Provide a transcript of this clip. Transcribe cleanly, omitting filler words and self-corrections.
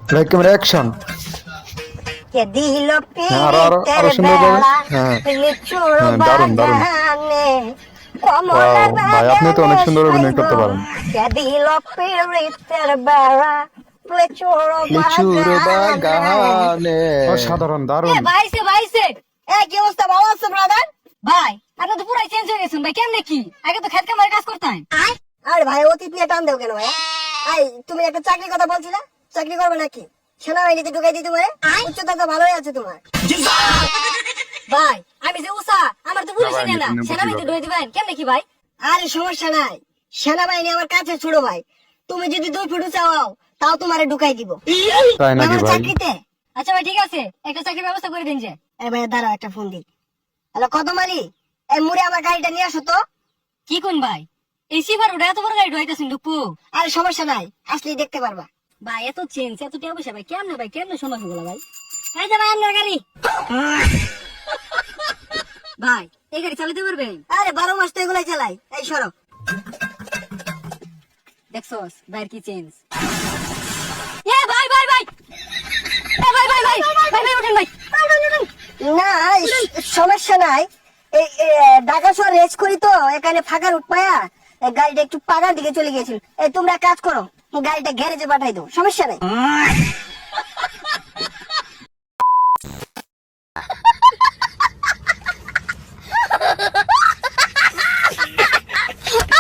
Camera action. কে দিল আরো পিরিতের সুন্দর ভাবে। বেলা হ্যাঁ নিচুর হ্যাঁ, দারুন দারুন। বাগানে ওয়াও, কমলার ভাই আপনি তো বাগানে অনেক সুন্দর অভিনয় সাইগো করতে পারেন। কে দিল পিরিতের বেলা লিচুর লিচুর বাগানে। বাগানে। অসাধারণ, দারুন। ভাইছে ভাইছে কি অবস্থা, ভালো আছো ব্রাদার? ভাই আপনি তো পুরাই চেঞ্জ হয়ে গেছেন ভাই, কেমনে কি? আগে তো খেত কামারে কাজ করতেন। আরে ভাই অতীত নিয়ে টান দেও কেন ভাই? তুমি একটা চাকরির কথা বলছিলা, চাকরি করবে নাকি? সেনাবাহিনীতে ঢুকাই দিতে পারে, উচ্চতা তো ভালোই আছে তোমার। ভাই আমি যে উষা, আমার তো পুলিশে নেয় না, সেনাবাহিনীতে ঢুকাই দিবেন কেমনে কি ভাই? আরে সমস্যা নাই, সেনাবাহিনী আমার কাছে ছোট ভাই, তুমি যদি 2 ফুট উঁচা হও তাও তোমারে ঢুকাই দিব। তাই নাকি আমার ভাই? চাকরিতে? আচ্ছা ভাই ঠিক আছে, একটা চাকরির ব্যবস্থা করে দিন যে। এ ভাই দাঁড়াও, একটা ফোন দিই। হ্যালো কদম আলী, এই মুড়ে আমার গাড়িটা নিয়ে আসো তো। কি কোন ভাই, এই সিফার ওটা এত বড় গাড়ি ঢুকাইতেছেন ডুপু? আরে সমস্যা নাই, আসলেই দেখতে পারবা। ভাই এত চেঞ্জ, এত টাকা পয়সা ভাই কেমনে ভাই, কেমনে সম্ভব হলো ভাই? এই যে ভাই আপনার গাড়ি। ভাই এই গাড়ি চালাতে পারবেন? আরে 12 মাস তো এগুলাই চালাই। এই সরো, দেখছস ভাইয়ের কি চেঞ্জ। এ ভাই ভাই ভাই, এ ভাই ভাই ভাই ভাই ভাই উঠেন ভাই, উঠেন। না সমস্যা নাই, এই ঢাকা শহর রেস করি তো, এখানে ফাঁকা রুট পায়া গাড়িটা একটু পাগার দিকে চলে গিয়েছিল। এই তোমরা কাজ করো, গাড়িটা গ্যারেজে পাঠাই দাও, সমস্যা নাই।